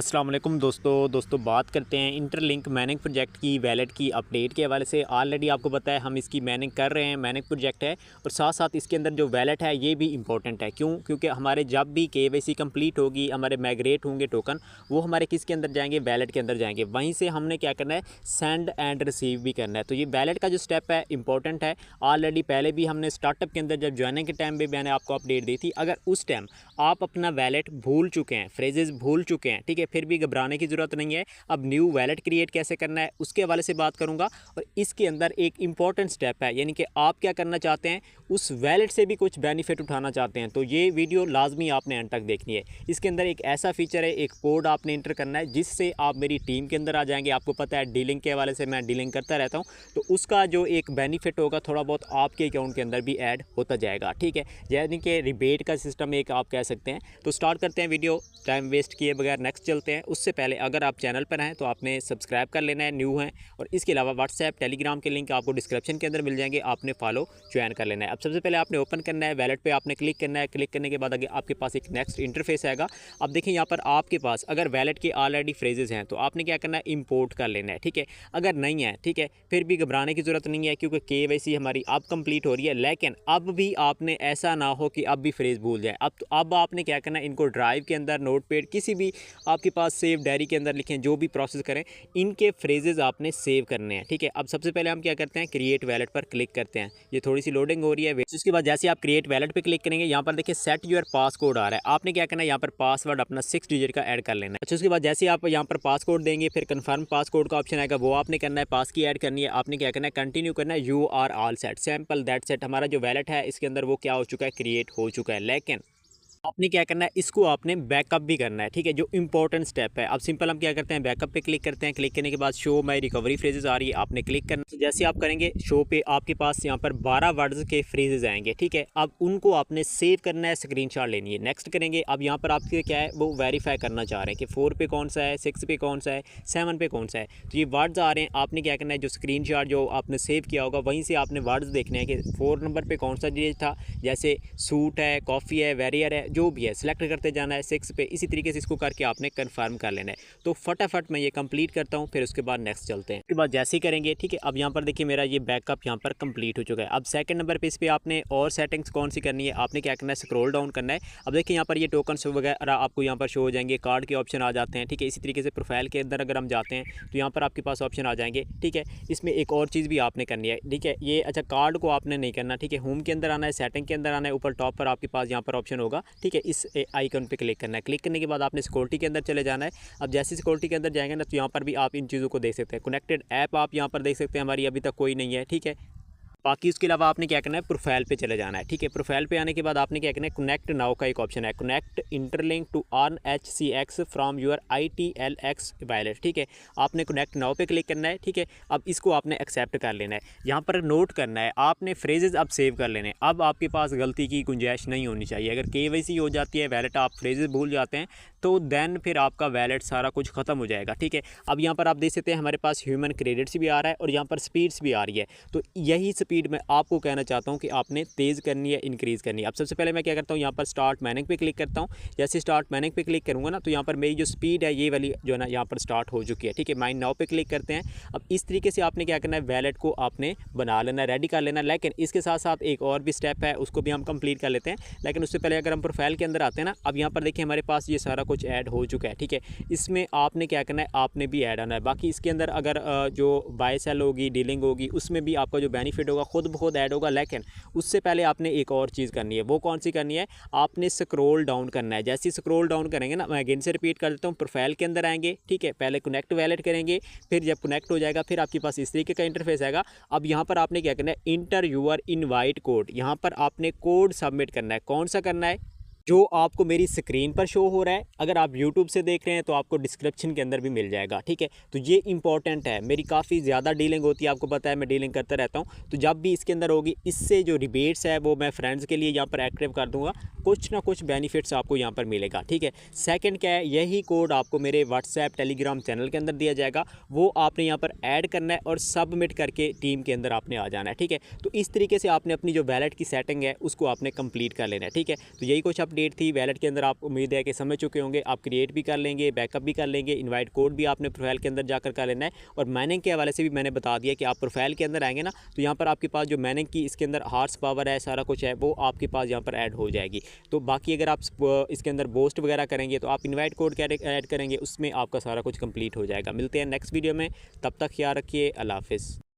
अस्सलाम वालेकुम दोस्तों बात करते हैं इंटरलिंक माइनिंग प्रोजेक्ट की वैलेट की अपडेट के हवाले से। ऑलरेडी आपको पता है हम इसकी माइनिंग कर रहे हैं, माइनिंग प्रोजेक्ट है और साथ साथ इसके अंदर जो वैलेट है ये भी इंपॉर्टेंट है। क्योंकि हमारे जब भी केवाईसी कंप्लीट होगी, हमारे माइग्रेट होंगे टोकन, वो हमारे किसके अंदर जाएंगे, वैलेट के अंदर जाएंगे। वहीं से हमने क्या करना है, सेंड एंड रिसीव भी करना है। तो ये वैलेट का जो स्टेप है इंपॉर्टेंट है। ऑलरेडी पहले भी हमने स्टार्टअप के अंदर जब ज्वाइनिंग के टाइम भी मैंने आपको अपडेट दी थी। अगर उस टाइम आप अपना वैलेट भूल चुके हैं, फ्रेजेस भूल चुके हैं, ठीक है, फिर भी घबराने की ज़रूरत नहीं है। अब न्यू वैलेट क्रिएट कैसे करना है उसके हवाले से बात करूंगा। और इसके अंदर एक इंपॉर्टेंट स्टेप है, यानी कि आप क्या करना चाहते हैं, उस वैलेट से भी कुछ बेनिफिट उठाना चाहते हैं, तो ये वीडियो लाजमी आपने एंड तक देखनी है। इसके अंदर एक ऐसा फीचर है, एक कोड आपने इंटर करना है जिससे आप मेरी टीम के अंदर आ जाएंगे। आपको पता है डीलिंग के हवाले से मैं डीलिंग करता रहता हूँ, तो उसका जो एक बेनिफिट होगा थोड़ा बहुत आपके अकाउंट के अंदर भी ऐड होता जाएगा, ठीक है। यानी कि रिबेट का सिस्टम एक आप कह सकते हैं। तो स्टार्ट करते हैं वीडियो, टाइम वेस्ट किए बगैर नेक्स्ट चलते हैं। उससे पहले अगर आप चैनल पर हैं तो आपने सब्सक्राइब कर लेना है, न्यू हैं। और इसके अलावा व्हाट्सएप टेलीग्राम के लिंक आपको डिस्क्रिप्शन के अंदर मिल जाएंगे, आपने फॉलो ज्वाइन कर लेना है। अब सबसे पहले आपने ओपन करना है, वैलेट पे आपने क्लिक करना है। क्लिक करने के बाद आगे आपके पास एक नेक्स्ट इंटरफेस आएगा। अब देखिए यहाँ पर आपके पास अगर वैलेट के ऑलरेडी फ्रेजेस हैं तो आपने क्या करना है, इंपोर्ट कर लेना है, ठीक है। अगर नहीं है, ठीक है, फिर भी घबराने की ज़रूरत नहीं है, क्योंकि केवाईसी हमारी अब कंप्लीट हो रही है। लेकिन अब भी आपने ऐसा ना हो कि अब भी फ्रेज भूल जाए। अब आपने क्या करना है, इनको ड्राइव के अंदर, नोटपैड, किसी भी आपके पास सेव डायरी के अंदर लिखें, जो भी प्रोसेस करें, इनके फ्रेजेस आपने सेव करने हैं, ठीक है। अब सबसे पहले हम क्या करते हैं, क्रिएट वैलेट पर क्लिक करते हैं। ये थोड़ी सी लोडिंग हो रही है। उसके बाद जैसे आप क्रिएट वैलेट पे क्लिक करेंगे, यहाँ पर देखिए सेट योर पासकोड आ रहा है। आपने क्या करना है, यहाँ पर पासवर्ड अपना 6 डिजिट का ऐड कर लेना है। अच्छा, उसके बाद जैसे आप यहाँ पर पासकोड देंगे, फिर कन्फर्म पासकोड का ऑप्शन आएगा, वो आपने करना है, पास की ऐड करनी है। आपने क्या करना है, कंटिन्यू करना है। You are all set, simple that set. हमारा जो वैलेट है इसके अंदर वो क्या हो चुका है, क्रिएट हो चुका है। लेकिन आपने क्या करना है, इसको आपने बैकअप भी करना है, ठीक है, जो इंपॉर्टेंट स्टेप है। अब सिंपल हम क्या करते हैं, बैकअप पे क्लिक करते हैं। क्लिक करने के बाद शो माई रिकवरी फ्रेजेस आ रही है, आपने क्लिक करना है। जैसे आप करेंगे शो पे आपके पास यहाँ पर 12 वर्ड्स के फ्रेजेस आएंगे, ठीक है। अब उनको आपने सेव करना है, स्क्रीनशॉट लेनी है। नेक्स्ट करेंगे। अब यहाँ पर आपके क्या है, वो वेरीफाई करना चाह रहे हैं कि 4 पे कौन सा है, 6 पे कौन सा है, 7 पे कौन सा है। तो ये वर्ड्स आ रहे हैं, आपने क्या करना है, जो स्क्रीनशॉट जो आपने सेव किया होगा वहीं से आपने वर्ड्स देखने हैं कि 4 नंबर पे कौन सा चीज़ था। जैसे सूट है, कॉफ़ी है, वेरियर है, जो भी है सिलेक्ट करते जाना है 6 पे। इसी तरीके से इसको करके आपने कंफर्म कर लेना है। तो फटाफट मैं ये कंप्लीट करता हूँ, फिर उसके बाद नेक्स्ट चलते हैं। उसके बाद जैसे ही करेंगे, ठीक है। अब यहाँ पर देखिए मेरा ये बैकअप यहाँ पर कंप्लीट हो चुका है। अब सेकंड नंबर पे इस पर आपने और सेटिंग्स कौन सी करनी है, आपने क्या करना है, स्क्रॉल डाउन करना है। अब देखिए यहाँ पर ये टोकन्स वगैरह आपको यहाँ पर शो हो जाएंगे, कार्ड के ऑप्शन आ जाते हैं, ठीक है। इसी तरीके से प्रोफाइल के अंदर अगर हम जाते हैं तो यहाँ पर आपके पास ऑप्शन आ जाएंगे, ठीक है। इसमें एक और चीज़ भी आपने करनी है, ठीक है। ये अच्छा, कार्ड को आपने नहीं करना, ठीक है। होम के अंदर आना है, सेटिंग के अंदर आना है, ऊपर टॉप पर आपके पास यहाँ पर ऑप्शन होगा, ठीक है। इस आइकन पर क्लिक करना है। क्लिक करने के बाद आपने सिक्योरिटी के अंदर चले जाना है। अब जैसे सिक्योरिटी के अंदर जाएंगे ना, तो यहाँ पर भी आप इन चीज़ों को देख सकते हैं। कनेक्टेड ऐप आप यहाँ पर देख सकते हैं, हमारी अभी तक कोई नहीं है, ठीक है। बाकी उसके अलावा आपने क्या करना है, प्रोफाइल पे चले जाना है, ठीक है। प्रोफाइल पे आने के बाद आपने क्या करना है, कनेक्ट नाउ का एक ऑप्शन है, connect interlink to earn HCX from your ITLX wallet, ठीक है। आपने कनेक्ट नाउ पे क्लिक करना है, ठीक है। अब इसको आपने एक्सेप्ट कर लेना है। यहाँ पर नोट करना है, आपने फ्रेजेस अब सेव कर लेने हैं। अब आपके पास गलती की गुंजाइश नहीं होनी चाहिए। अगर KYC हो जाती है वैलेट, आप फ्रेजेस भूल जाते हैं, तो देन फिर आपका वैलेट सारा कुछ ख़त्म हो जाएगा, ठीक है। अब यहाँ पर आप देख सकते हैं हमारे पास ह्यूमन क्रेडिट्स भी आ रहा है और यहाँ पर स्पीड्स भी आ रही है। तो यही स्पीड मैं आपको कहना चाहता हूँ कि आपने तेज़ करनी है, इंक्रीज़ करनी है। अब सबसे पहले मैं क्या करता हूँ, यहाँ पर स्टार्ट माइनिंग पे क्लिक करता हूँ। जैसे स्टार्ट माइनिंग पे क्लिक करूँगा ना, तो यहाँ पर मेरी जो स्पीड है ये वाली जो है ना, यहाँ पर स्टार्ट हो चुकी है, ठीक है। माइन नाउ पे क्लिक करते हैं। अब इस तरीके से आपने क्या करना है, वैलेट को आपने बना लेना, रेडी कर लेना। लेकिन इसके साथ साथ एक और भी स्टेप है, उसको भी हम कंप्लीट कर लेते हैं। लेकिन उससे पहले अगर हम प्रोफाइल के अंदर आते हैं ना, अब यहाँ पर देखिए हमारे पास ये सारा कुछ ऐड हो चुका है, ठीक है। इसमें आपने क्या करना है, आपने भी ऐड आना है। बाकी इसके अंदर अगर जो बाय सेल होगी, डीलिंग होगी, उसमें भी आपका जो बेनिफिट होगा खुद ब खुद ऐड होगा। लेकिन उससे पहले आपने एक और चीज़ करनी है। वो कौन सी करनी है, आपने स्क्रॉल डाउन करना है। जैसे ही स्क्रॉल डाउन करेंगे ना, मैं अगेन से रिपीट कर देता हूँ, प्रोफाइल के अंदर आएंगे, ठीक है। पहले कनेक्ट वैलेट करेंगे, फिर जब कनेक्ट हो जाएगा फिर आपके पास इस तरीके का इंटरफेस आएगा। अब यहाँ पर आपने क्या करना है, इंटर यूर इनवाइट कोड, यहाँ पर आपने कोड सबमिट करना है। कौन सा करना है, जो आपको मेरी स्क्रीन पर शो हो रहा है। अगर आप YouTube से देख रहे हैं तो आपको डिस्क्रिप्शन के अंदर भी मिल जाएगा, ठीक है। तो ये इंपॉर्टेंट है, मेरी काफ़ी ज़्यादा डीलिंग होती है, आपको पता है मैं डीलिंग करता रहता हूँ। तो जब भी इसके अंदर होगी, इससे जो रिबेट्स है वो मैं फ्रेंड्स के लिए यहाँ पर एक्टिव कर दूँगा, कुछ ना कुछ बेनिफिट्स आपको यहाँ पर मिलेगा, ठीक है। सेकंड क्या है, यही कोड आपको मेरे व्हाट्सएप टेलीग्राम चैनल के अंदर दिया जाएगा, वो आपने यहाँ पर ऐड करना है और सबमिट करके टीम के अंदर आपने आ जाना है, ठीक है। तो इस तरीके से आपने अपनी जो वैलेट की सेटिंग है उसको आपने कंप्लीट कर लेना है, ठीक है। तो यही कुछ अपडेट अपडेट थी वैलेट के अंदर, आप उम्मीद है कि समझ चुके होंगे। आप क्रिएट भी कर लेंगे, बैकअप भी कर लेंगे, इनवाइट कोड भी आपने प्रोफाइल के अंदर जाकर कर लेना है। और माइनिंग के हवाले से भी मैंने बता दिया कि आप प्रोफाइल के अंदर आएंगे ना, तो यहाँ पर आपके पास जो माइनिंग की इसके अंदर हार्स पावर है, सारा कुछ है, वो आपके पास यहाँ पर ऐड हो जाएगी। तो बाकी अगर आप इसके अंदर बोस्ट वगैरह करेंगे तो आप इन्वाइट कोड ऐड करेंगे, उसमें आपका सारा कुछ कंप्लीट हो जाएगा। मिलते हैं नेक्स्ट वीडियो में, तब तक ख्याल रखिए। अल्लाह हाफिज़।